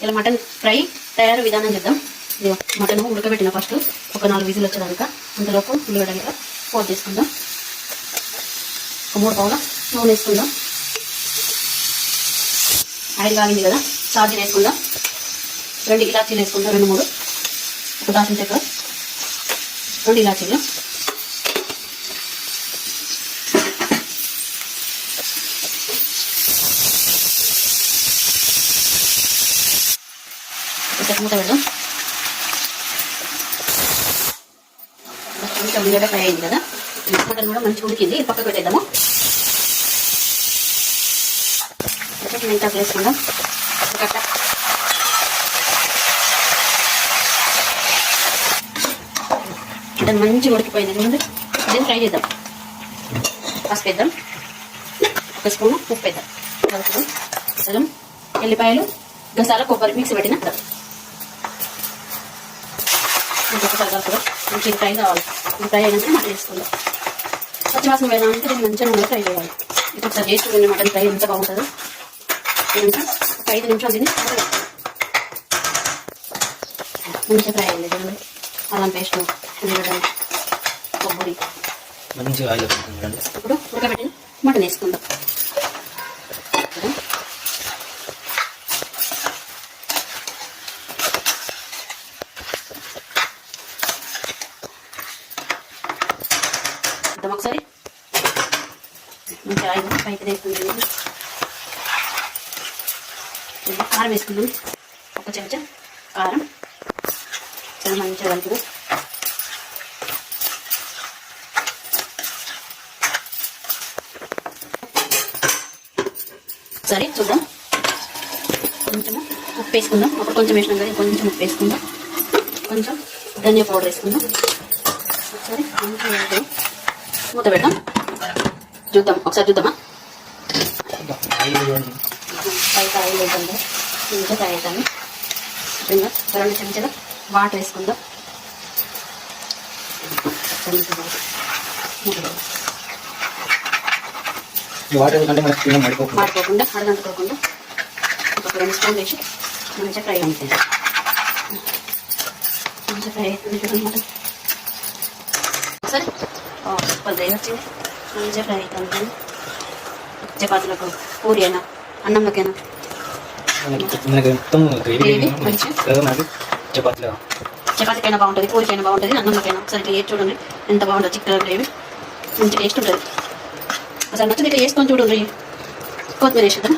ఇలా mutton fry తయారు విధానం చేద్దాం. మటన్ ఉడకబెట్టిన ఫస్ట్ ఒక 4 విజిల్ వచ్చేదాకా. అంతలోపు ఉల్లిగడ్డ పోపు చేసుకుందాం. ఒక 3 పావుల నూనె వేసుకుందాం. ఆయిల్ కాగింది కదా, సాజీలు వేసుకుందాం. 2 ఇలాచీలు వేసుకుందాం, 2-3. ఒక దాల్చిన చెక్క, 2 ఇలాచీలు, మూత పెడదాం. కొంచెం ఉల్లిగడ్డ ఫ్రై అయింది కదా, మటన్ కూడా మంచిగా ఉడికింది. పక్కకు పెట్టేద్దాము. మెంతాకు వేసుకుందాం. కట్ట మటన్ మంచిగా ఉడికిపోయింది. చూడండి, దీన్ని ఫ్రై చేద్దాం. పసుపు వేద్దాం, 1 స్పూను ఉప్పు వేద్దాం, అల్లం, ఎల్లిపాయలు, గసాల, కొబ్బరి మిక్సీ పెట్టిన ఒకసారి కలుపుదాం. మంచిగా ఫ్రై కావాలి. ఫ్రై అయినాక మటన్ వేసుకుందాం. పచ్చివాసన వేయడానికి దీన్ని మంచిగా నూనె ఫ్రై చేయాలి. ఇప్పుడు ఒకసారి చేసుకుని మటన్ ఫ్రై ఎంత బాగుంటుందో. ఒక 5 నిమిషాలు దీన్ని మంచిగా ఫ్రై అయింది. చూడండి, అల్లం పేస్ట్, ఉల్లిగడ్డ, కొబ్బరి మంచిగా ఆయిల్. ఇప్పుడు ఉడకబెట్టిన మటన్ వేసుకుందాం. ఒకసారి మంచిగా ఆయిల్ పైకి వేసుకుందాం. కారం వేసుకుందాం. 1 చెంచా కారం. చాలా మంచిగా కలుపుదాం. సరే చూద్దాం. కొంచెము ఉప్పు వేసుకుందాం. అప్పుడు కొంచెం వేసినాం కదా, కొంచెం ఉప్పు వేసుకుందాం. కొంచెం ధనియా పౌడర్ వేసుకుందాం. ఒకసారి మంచిగా మూత పెడదాం. చూద్దాం, ఒకసారి చూద్దామా. పైకి ఆయిల్ వేద్దాం. ఇంకా ఫ్రై అవుతాను. ఇంకా 2 చెంచాల వాటర్ వేసుకుందాం. మాడిపోకుండా అడగంటుకోకుండా ఒక 2 స్పూన్లు వేసి మంచిగా ఫ్రై అవుతుంది. మంచిగా ఫ్రై అవుతుంది చూడన్నమాట. సరే కొద్దిగా వచ్చింది. మంచిగా ఫ్రై అవుతుంది. చపాతీలకు, పూరి అయినా, అన్నంలోకైనా, చపాతీకైనా బాగుంటుంది, పూరికైనా బాగుంటుంది, అన్నంలోకైనా. ఒకసారి వేసి చూడండి ఎంత బాగుంటుంది. చిక్కగా గ్రేవీ మంచి టేస్ట్ ఉంటుంది. ఒకసారి నచ్చింది ఇట్లా వేసుకొని చూడండి. కొత్తిమీర వేసేద్దాం.